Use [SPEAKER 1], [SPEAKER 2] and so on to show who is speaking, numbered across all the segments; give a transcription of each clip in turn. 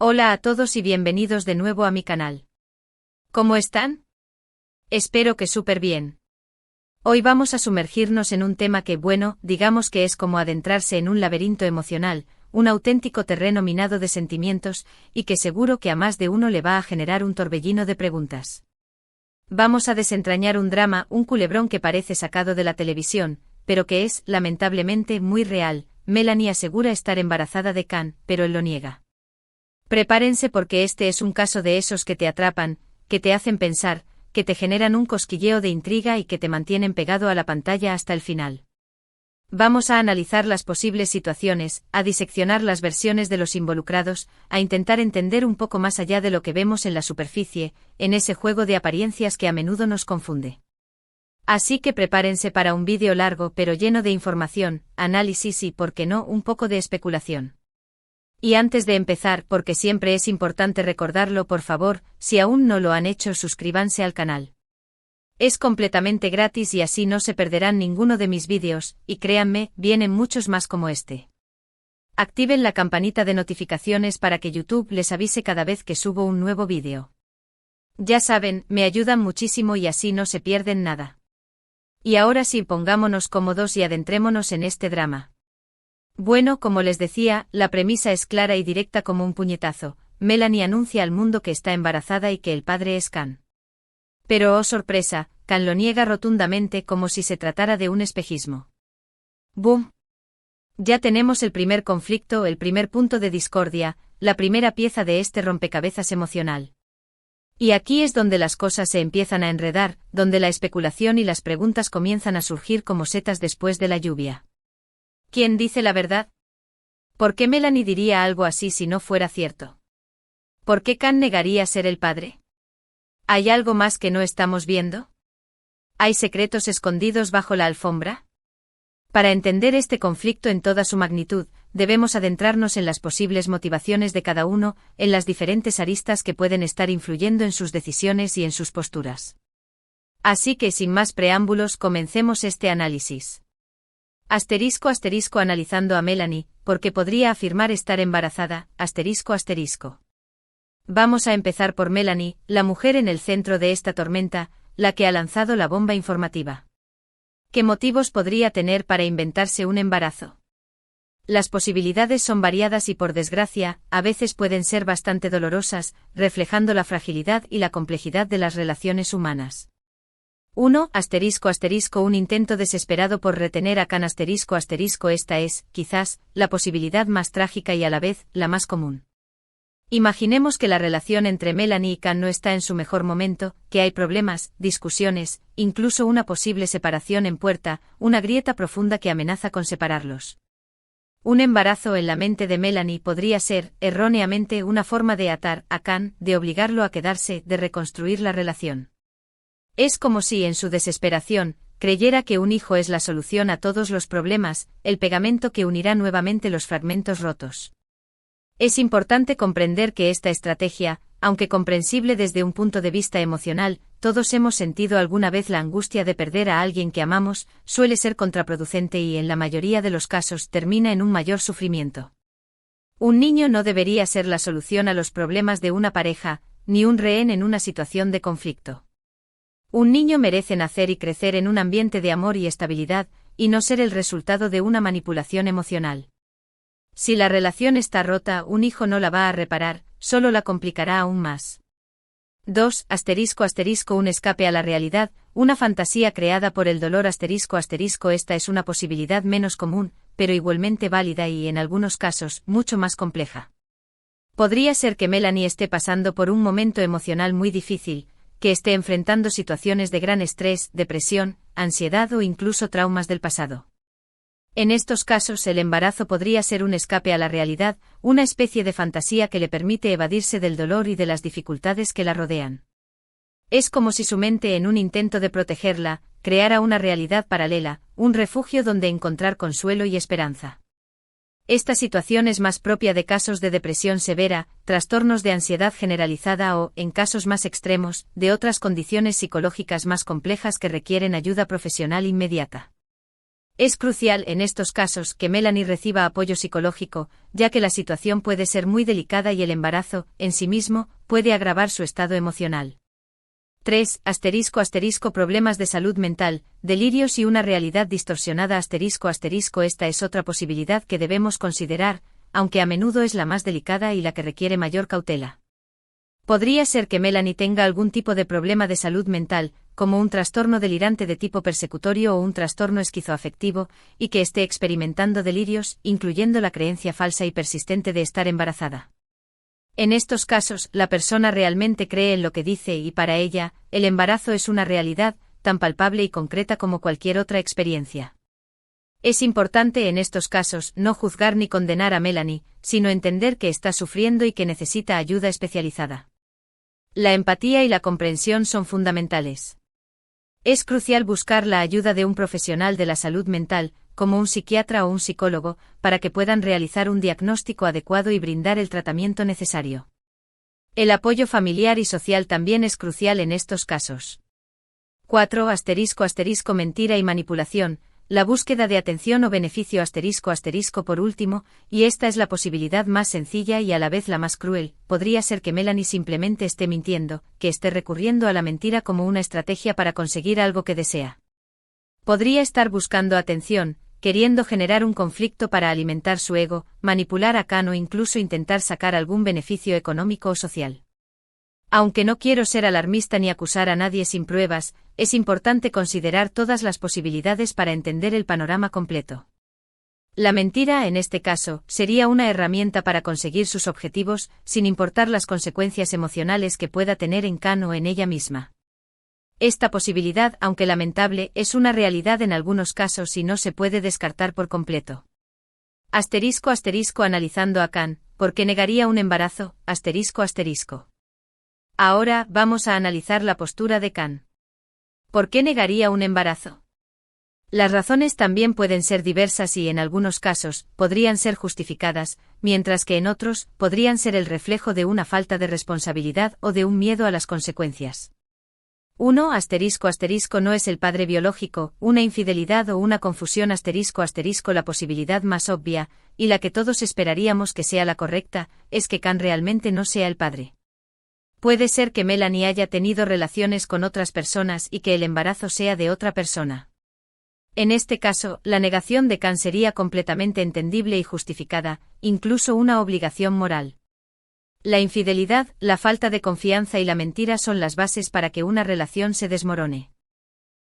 [SPEAKER 1] Hola a todos y bienvenidos de nuevo a mi canal. ¿Cómo están? Espero que súper bien. Hoy vamos a sumergirnos en un tema que, bueno, digamos que es como adentrarse en un laberinto emocional, un auténtico terreno minado de sentimientos, y que seguro que a más de uno le va a generar un torbellino de preguntas. Vamos a desentrañar un drama, un culebrón que parece sacado de la televisión, pero que es, lamentablemente, muy real. Melanie asegura estar embarazada de Can, pero él lo niega. Prepárense porque este es un caso de esos que te atrapan, que te hacen pensar, que te generan un cosquilleo de intriga y que te mantienen pegado a la pantalla hasta el final. Vamos a analizar las posibles situaciones, a diseccionar las versiones de los involucrados, a intentar entender un poco más allá de lo que vemos en la superficie, en ese juego de apariencias que a menudo nos confunde. Así que prepárense para un vídeo largo pero lleno de información, análisis y, por qué no, un poco de especulación. Y antes de empezar, porque siempre es importante recordarlo, por favor, si aún no lo han hecho, suscríbanse al canal. Es completamente gratis y así no se perderán ninguno de mis vídeos, y créanme, vienen muchos más como este. Activen la campanita de notificaciones para que YouTube les avise cada vez que subo un nuevo vídeo. Ya saben, me ayudan muchísimo y así no se pierden nada. Y ahora sí, pongámonos cómodos y adentrémonos en este drama. Bueno, como les decía, la premisa es clara y directa como un puñetazo. Melanie anuncia al mundo que está embarazada y que el padre es Can. Pero oh sorpresa, Can lo niega rotundamente como si se tratara de un espejismo. ¡Bum! Ya tenemos el primer conflicto, el primer punto de discordia, la primera pieza de este rompecabezas emocional. Y aquí es donde las cosas se empiezan a enredar, donde la especulación y las preguntas comienzan a surgir como setas después de la lluvia. ¿Quién dice la verdad? ¿Por qué Melanie diría algo así si no fuera cierto? ¿Por qué Can negaría ser el padre? ¿Hay algo más que no estamos viendo? ¿Hay secretos escondidos bajo la alfombra? Para entender este conflicto en toda su magnitud, debemos adentrarnos en las posibles motivaciones de cada uno, en las diferentes aristas que pueden estar influyendo en sus decisiones y en sus posturas. Así que sin más preámbulos, comencemos este análisis. Asterisco analizando a Melanie, porque podría afirmar estar embarazada, asterisco. Vamos a empezar por Melanie, la mujer en el centro de esta tormenta, la que ha lanzado la bomba informativa. ¿Qué motivos podría tener para inventarse un embarazo? Las posibilidades son variadas y, por desgracia, a veces pueden ser bastante dolorosas, reflejando la fragilidad y la complejidad de las relaciones humanas. 1. Un intento desesperado por retener a Can esta es, quizás, la posibilidad más trágica y a la vez, la más común. Imaginemos que la relación entre Melanie y Can no está en su mejor momento, que hay problemas, discusiones, incluso una posible separación en puerta, una grieta profunda que amenaza con separarlos. Un embarazo en la mente de Melanie podría ser, erróneamente, una forma de atar a Can, de obligarlo a quedarse, de reconstruir la relación. Es como si, en su desesperación, creyera que un hijo es la solución a todos los problemas, el pegamento que unirá nuevamente los fragmentos rotos. Es importante comprender que esta estrategia, aunque comprensible desde un punto de vista emocional, todos hemos sentido alguna vez la angustia de perder a alguien que amamos, suele ser contraproducente y en la mayoría de los casos termina en un mayor sufrimiento. Un niño no debería ser la solución a los problemas de una pareja, ni un rehén en una situación de conflicto. Un niño merece nacer y crecer en un ambiente de amor y estabilidad, y no ser el resultado de una manipulación emocional. Si la relación está rota, un hijo no la va a reparar, solo la complicará aún más. 2. Un escape a la realidad, una fantasía creada por el dolor esta es una posibilidad menos común, pero igualmente válida y, en algunos casos, mucho más compleja. Podría ser que Melanie esté pasando por un momento emocional muy difícil, que esté enfrentando situaciones de gran estrés, depresión, ansiedad o incluso traumas del pasado. En estos casos el embarazo podría ser un escape a la realidad, una especie de fantasía que le permite evadirse del dolor y de las dificultades que la rodean. Es como si su mente, en un intento de protegerla, creara una realidad paralela, un refugio donde encontrar consuelo y esperanza. Esta situación es más propia de casos de depresión severa, trastornos de ansiedad generalizada o, en casos más extremos, de otras condiciones psicológicas más complejas que requieren ayuda profesional inmediata. Es crucial en estos casos que Melanie reciba apoyo psicológico, ya que la situación puede ser muy delicada y el embarazo, en sí mismo, puede agravar su estado emocional. 3. Problemas de salud mental, delirios y una realidad distorsionada. Esta es otra posibilidad que debemos considerar, aunque a menudo es la más delicada y la que requiere mayor cautela. Podría ser que Melanie tenga algún tipo de problema de salud mental, como un trastorno delirante de tipo persecutorio o un trastorno esquizoafectivo, y que esté experimentando delirios, incluyendo la creencia falsa y persistente de estar embarazada. En estos casos, la persona realmente cree en lo que dice y para ella, el embarazo es una realidad, tan palpable y concreta como cualquier otra experiencia. Es importante en estos casos no juzgar ni condenar a Melanie, sino entender que está sufriendo y que necesita ayuda especializada. La empatía y la comprensión son fundamentales. Es crucial buscar la ayuda de un profesional de la salud mental, como un psiquiatra o un psicólogo, para que puedan realizar un diagnóstico adecuado y brindar el tratamiento necesario. El apoyo familiar y social también es crucial en estos casos. 4. Mentira y manipulación, la búsqueda de atención o beneficio por último, y esta es la posibilidad más sencilla y a la vez la más cruel, podría ser que Melanie simplemente esté mintiendo, que esté recurriendo a la mentira como una estrategia para conseguir algo que desea. Podría estar buscando atención, queriendo generar un conflicto para alimentar su ego, manipular a Khan o incluso intentar sacar algún beneficio económico o social. Aunque no quiero ser alarmista ni acusar a nadie sin pruebas, es importante considerar todas las posibilidades para entender el panorama completo. La mentira, en este caso, sería una herramienta para conseguir sus objetivos, sin importar las consecuencias emocionales que pueda tener en Khan o en ella misma. Esta posibilidad, aunque lamentable, es una realidad en algunos casos y no se puede descartar por completo. Analizando a Khan, ¿por qué negaría un embarazo? Ahora, vamos a analizar la postura de Khan. ¿Por qué negaría un embarazo? Las razones también pueden ser diversas y en algunos casos, podrían ser justificadas, mientras que en otros, podrían ser el reflejo de una falta de responsabilidad o de un miedo a las consecuencias. 1. No es el padre biológico, una infidelidad o una confusión. La posibilidad más obvia, y la que todos esperaríamos que sea la correcta, es que Khan realmente no sea el padre. Puede ser que Melanie haya tenido relaciones con otras personas y que el embarazo sea de otra persona. En este caso, la negación de Khan sería completamente entendible y justificada, incluso una obligación moral. La infidelidad, la falta de confianza y la mentira son las bases para que una relación se desmorone.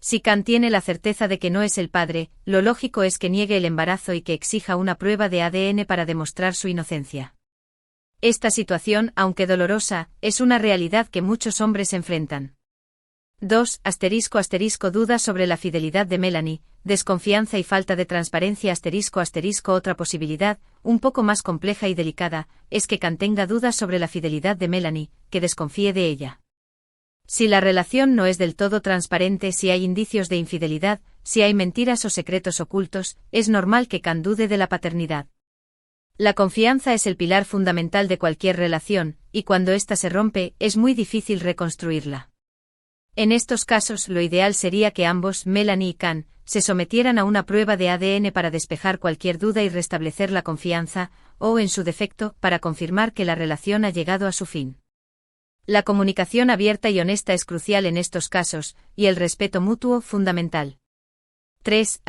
[SPEAKER 1] Si Khan tiene la certeza de que no es el padre, lo lógico es que niegue el embarazo y que exija una prueba de ADN para demostrar su inocencia. Esta situación, aunque dolorosa, es una realidad que muchos hombres enfrentan. 2. Dudas sobre la fidelidad de Melanie, desconfianza y falta de transparencia. Otra posibilidad, un poco más compleja y delicada, es que Khan tenga dudas sobre la fidelidad de Melanie, que desconfíe de ella. Si la relación no es del todo transparente, si hay indicios de infidelidad, si hay mentiras o secretos ocultos, es normal que Khan dude de la paternidad. La confianza es el pilar fundamental de cualquier relación, y cuando ésta se rompe, es muy difícil reconstruirla. En estos casos, lo ideal sería que ambos, Melanie y Khan, se sometieran a una prueba de ADN para despejar cualquier duda y restablecer la confianza, o, en su defecto, para confirmar que la relación ha llegado a su fin. La comunicación abierta y honesta es crucial en estos casos, y el respeto mutuo, fundamental. 3.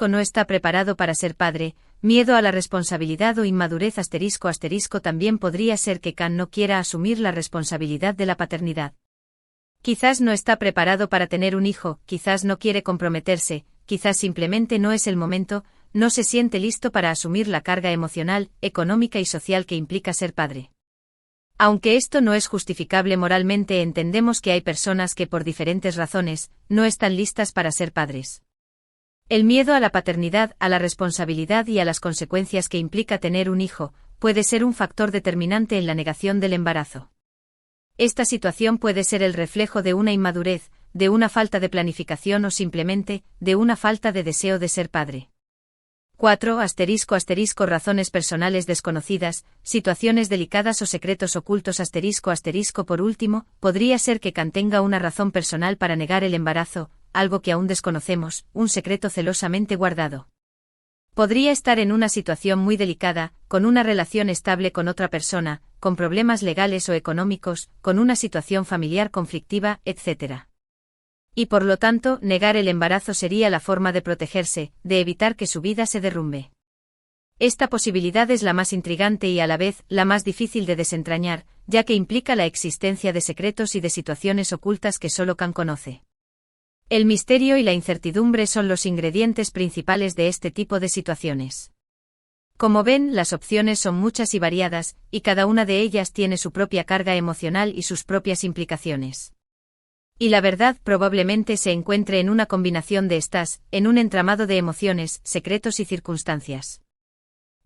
[SPEAKER 1] No está preparado para ser padre, miedo a la responsabilidad o inmadurez. También podría ser que Khan no quiera asumir la responsabilidad de la paternidad. Quizás no está preparado para tener un hijo, quizás no quiere comprometerse, quizás simplemente no es el momento, no se siente listo para asumir la carga emocional, económica y social que implica ser padre. Aunque esto no es justificable moralmente, entendemos que hay personas que por diferentes razones, no están listas para ser padres. El miedo a la paternidad, a la responsabilidad y a las consecuencias que implica tener un hijo, puede ser un factor determinante en la negación del embarazo. Esta situación puede ser el reflejo de una inmadurez, de una falta de planificación o simplemente, de una falta de deseo de ser padre. 4. Razones personales desconocidas, situaciones delicadas o secretos ocultos. Por último, podría ser que Khan tenga una razón personal para negar el embarazo, algo que aún desconocemos, un secreto celosamente guardado. Podría estar en una situación muy delicada, con una relación estable con otra persona, con problemas legales o económicos, con una situación familiar conflictiva, etc. Y por lo tanto, negar el embarazo sería la forma de protegerse, de evitar que su vida se derrumbe. Esta posibilidad es la más intrigante y a la vez la más difícil de desentrañar, ya que implica la existencia de secretos y de situaciones ocultas que solo Khan conoce. El misterio y la incertidumbre son los ingredientes principales de este tipo de situaciones. Como ven, las opciones son muchas y variadas, y cada una de ellas tiene su propia carga emocional y sus propias implicaciones. Y la verdad probablemente se encuentre en una combinación de estas, en un entramado de emociones, secretos y circunstancias.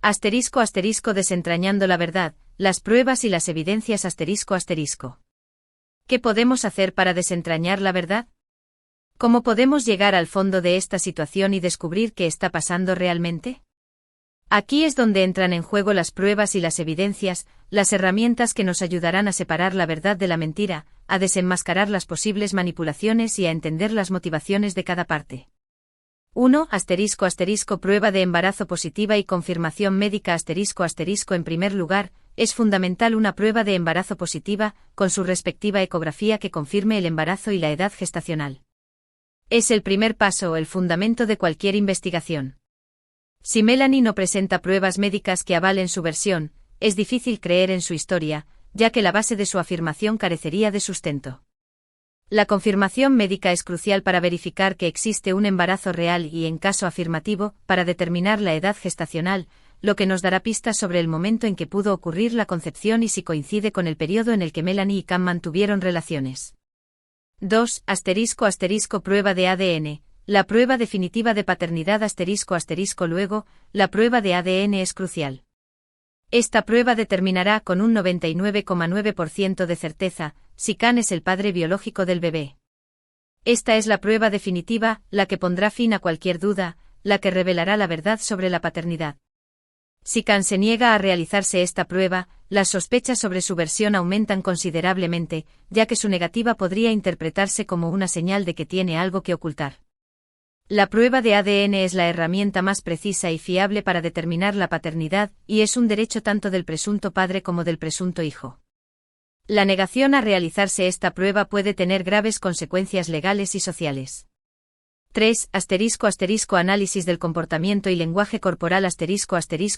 [SPEAKER 1] *** Desentrañando la verdad, las pruebas y las evidencias ***. ¿Qué podemos hacer para desentrañar la verdad? ¿Cómo podemos llegar al fondo de esta situación y descubrir qué está pasando realmente? Aquí es donde entran en juego las pruebas y las evidencias, las herramientas que nos ayudarán a separar la verdad de la mentira, a desenmascarar las posibles manipulaciones y a entender las motivaciones de cada parte. 1. Prueba de embarazo positiva y confirmación médica En primer lugar, es fundamental una prueba de embarazo positiva, con su respectiva ecografía que confirme el embarazo y la edad gestacional. Es el primer paso, el fundamento de cualquier investigación. Si Melanie no presenta pruebas médicas que avalen su versión, es difícil creer en su historia, ya que la base de su afirmación carecería de sustento. La confirmación médica es crucial para verificar que existe un embarazo real y, en caso afirmativo, para determinar la edad gestacional, lo que nos dará pistas sobre el momento en que pudo ocurrir la concepción y si coincide con el periodo en el que Melanie y Khan mantuvieron relaciones. 2. Prueba de ADN. La prueba definitiva de paternidad Luego, la prueba de ADN es crucial. Esta prueba determinará con un 99,9% de certeza si Khan es el padre biológico del bebé. Esta es la prueba definitiva, la que pondrá fin a cualquier duda, la que revelará la verdad sobre la paternidad. Si Khan se niega a realizarse esta prueba, las sospechas sobre su versión aumentan considerablemente, ya que su negativa podría interpretarse como una señal de que tiene algo que ocultar. La prueba de ADN es la herramienta más precisa y fiable para determinar la paternidad, y es un derecho tanto del presunto padre como del presunto hijo. La negación a realizarse esta prueba puede tener graves consecuencias legales y sociales. 3. Análisis del comportamiento y lenguaje corporal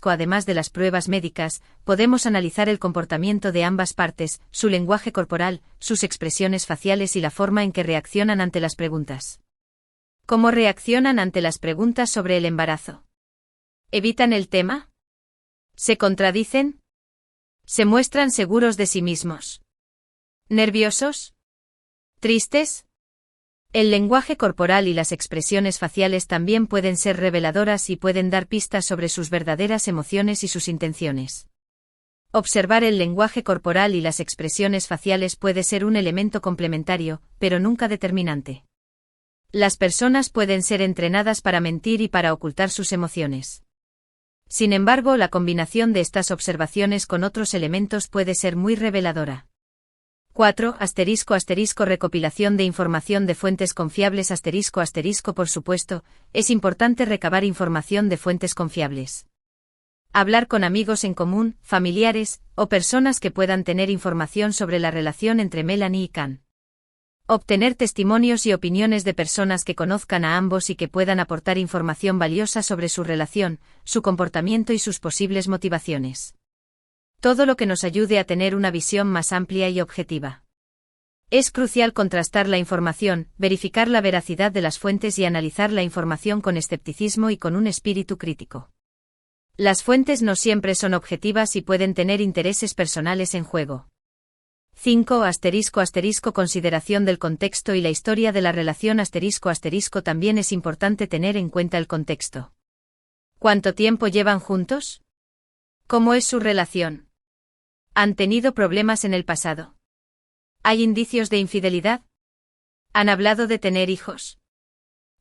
[SPEAKER 1] Además de las pruebas médicas, podemos analizar el comportamiento de ambas partes, su lenguaje corporal, sus expresiones faciales y la forma en que reaccionan ante las preguntas. ¿Cómo reaccionan ante las preguntas sobre el embarazo? ¿Evitan el tema? ¿Se contradicen? ¿Se muestran seguros de sí mismos? ¿Nerviosos? ¿Tristes? El lenguaje corporal y las expresiones faciales también pueden ser reveladoras y pueden dar pistas sobre sus verdaderas emociones y sus intenciones. Observar el lenguaje corporal y las expresiones faciales puede ser un elemento complementario, pero nunca determinante. Las personas pueden ser entrenadas para mentir y para ocultar sus emociones. Sin embargo, la combinación de estas observaciones con otros elementos puede ser muy reveladora. 4. Recopilación de información de fuentes confiables Por supuesto, es importante recabar información de fuentes confiables. Hablar con amigos en común, familiares, o personas que puedan tener información sobre la relación entre Melanie y Khan. Obtener testimonios y opiniones de personas que conozcan a ambos y que puedan aportar información valiosa sobre su relación, su comportamiento y sus posibles motivaciones. Todo lo que nos ayude a tener una visión más amplia y objetiva. Es crucial contrastar la información, verificar la veracidad de las fuentes y analizar la información con escepticismo y con un espíritu crítico. Las fuentes no siempre son objetivas y pueden tener intereses personales en juego. 5. Consideración del contexto y la historia de la relación También es importante tener en cuenta el contexto. ¿Cuánto tiempo llevan juntos? ¿Cómo es su relación? ¿Han tenido problemas en el pasado? ¿Hay indicios de infidelidad? ¿Han hablado de tener hijos?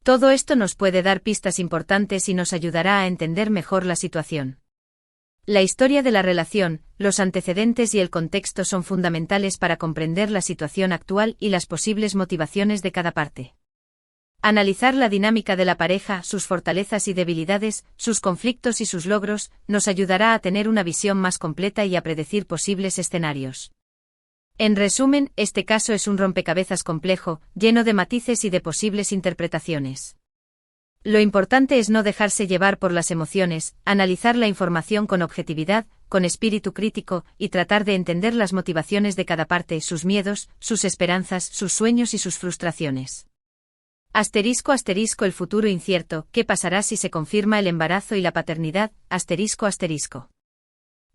[SPEAKER 1] Todo esto nos puede dar pistas importantes y nos ayudará a entender mejor la situación. La historia de la relación, los antecedentes y el contexto son fundamentales para comprender la situación actual y las posibles motivaciones de cada parte. Analizar la dinámica de la pareja, sus fortalezas y debilidades, sus conflictos y sus logros, nos ayudará a tener una visión más completa y a predecir posibles escenarios. En resumen, este caso es un rompecabezas complejo, lleno de matices y de posibles interpretaciones. Lo importante es no dejarse llevar por las emociones, analizar la información con objetividad, con espíritu crítico, y tratar de entender las motivaciones de cada parte, sus miedos, sus esperanzas, sus sueños y sus frustraciones. Asterisco asterisco el futuro incierto, ¿qué pasará si se confirma el embarazo y la paternidad? Asterisco asterisco.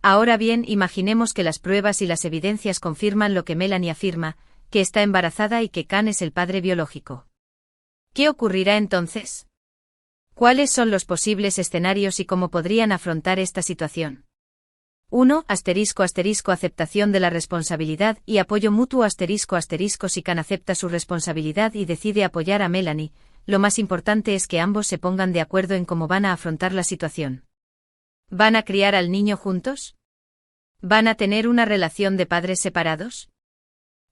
[SPEAKER 1] Ahora bien, imaginemos que las pruebas y las evidencias confirman lo que Melanie afirma, que está embarazada y que Can es el padre biológico. ¿Qué ocurrirá entonces? ¿Cuáles son los posibles escenarios y cómo podrían afrontar esta situación? 1. Asterisco asterisco aceptación de la responsabilidad y apoyo mutuo asterisco asterisco si Can acepta su responsabilidad y decide apoyar a Melanie, lo más importante es que ambos se pongan de acuerdo en cómo van a afrontar la situación. ¿Van a criar al niño juntos? ¿Van a tener una relación de padres separados?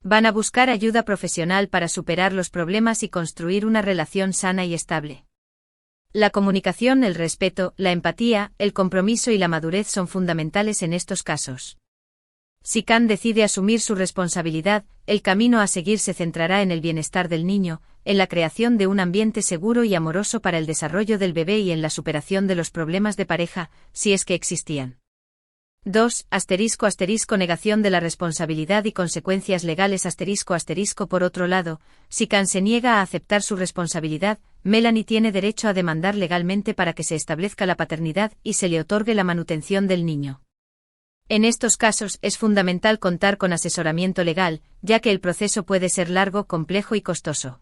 [SPEAKER 1] ¿Van a buscar ayuda profesional para superar los problemas y construir una relación sana y estable? La comunicación, el respeto, la empatía, el compromiso y la madurez son fundamentales en estos casos. Si Can decide asumir su responsabilidad, el camino a seguir se centrará en el bienestar del niño, en la creación de un ambiente seguro y amoroso para el desarrollo del bebé y en la superación de los problemas de pareja, si es que existían. 2. Asterisco asterisco negación de la responsabilidad y consecuencias legales asterisco asterisco por otro lado, si Can se niega a aceptar su responsabilidad, Melanie tiene derecho a demandar legalmente para que se establezca la paternidad y se le otorgue la manutención del niño. En estos casos es fundamental contar con asesoramiento legal, ya que el proceso puede ser largo, complejo y costoso.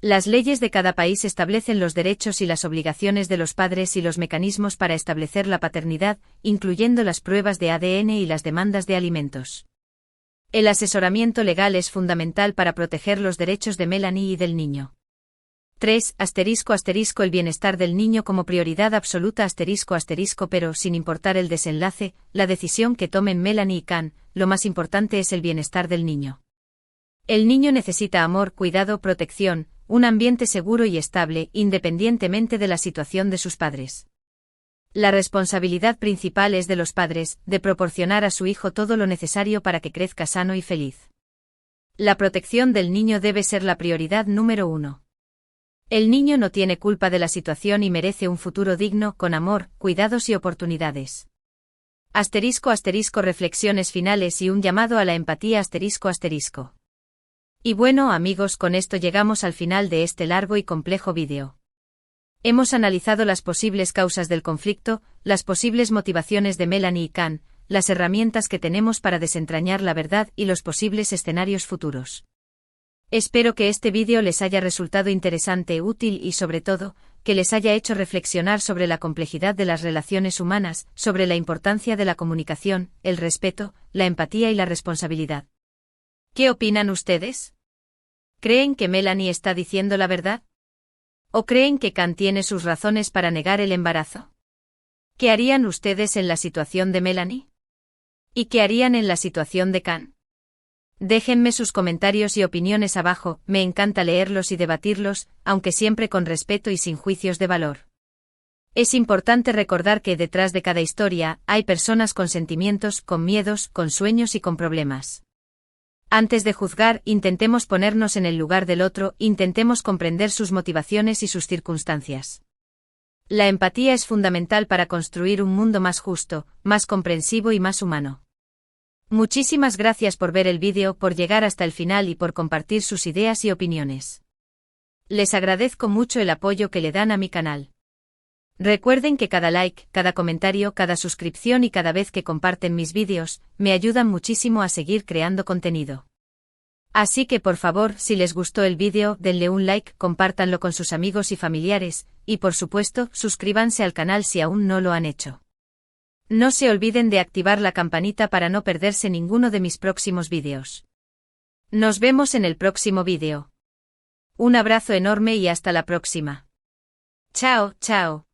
[SPEAKER 1] Las leyes de cada país establecen los derechos y las obligaciones de los padres y los mecanismos para establecer la paternidad, incluyendo las pruebas de ADN y las demandas de alimentos. El asesoramiento legal es fundamental para proteger los derechos de Melanie y del niño. 3. Asterisco asterisco el bienestar del niño como prioridad absoluta asterisco asterisco pero sin importar el desenlace, la decisión que tomen Melanie y Can, lo más importante es el bienestar del niño. El niño necesita amor, cuidado, protección, un ambiente seguro y estable, independientemente de la situación de sus padres. La responsabilidad principal es de los padres, de proporcionar a su hijo todo lo necesario para que crezca sano y feliz. La protección del niño debe ser la prioridad número 1. El niño no tiene culpa de la situación y merece un futuro digno, con amor, cuidados y oportunidades. Asterisco asterisco reflexiones finales y un llamado a la empatía asterisco asterisco. Y bueno amigos, con esto llegamos al final de este largo y complejo vídeo. Hemos analizado las posibles causas del conflicto, las posibles motivaciones de Melanie y Can, las herramientas que tenemos para desentrañar la verdad y los posibles escenarios futuros. Espero que este vídeo les haya resultado interesante, útil y sobre todo, que les haya hecho reflexionar sobre la complejidad de las relaciones humanas, sobre la importancia de la comunicación, el respeto, la empatía y la responsabilidad. ¿Qué opinan ustedes? ¿Creen que Melanie está diciendo la verdad? ¿O creen que Can tiene sus razones para negar el embarazo? ¿Qué harían ustedes en la situación de Melanie? ¿Y qué harían en la situación de Can? Déjenme sus comentarios y opiniones abajo, me encanta leerlos y debatirlos, aunque siempre con respeto y sin juicios de valor. Es importante recordar que detrás de cada historia hay personas con sentimientos, con miedos, con sueños y con problemas. Antes de juzgar, intentemos ponernos en el lugar del otro, intentemos comprender sus motivaciones y sus circunstancias. La empatía es fundamental para construir un mundo más justo, más comprensivo y más humano. Muchísimas gracias por ver el vídeo, por llegar hasta el final y por compartir sus ideas y opiniones. Les agradezco mucho el apoyo que le dan a mi canal. Recuerden que cada like, cada comentario, cada suscripción y cada vez que comparten mis vídeos, me ayudan muchísimo a seguir creando contenido. Así que por favor, si les gustó el vídeo, denle un like, compártanlo con sus amigos y familiares, y por supuesto, suscríbanse al canal si aún no lo han hecho. No se olviden de activar la campanita para no perderse ninguno de mis próximos vídeos. Nos vemos en el próximo vídeo. Un abrazo enorme y hasta la próxima. Chao, chao.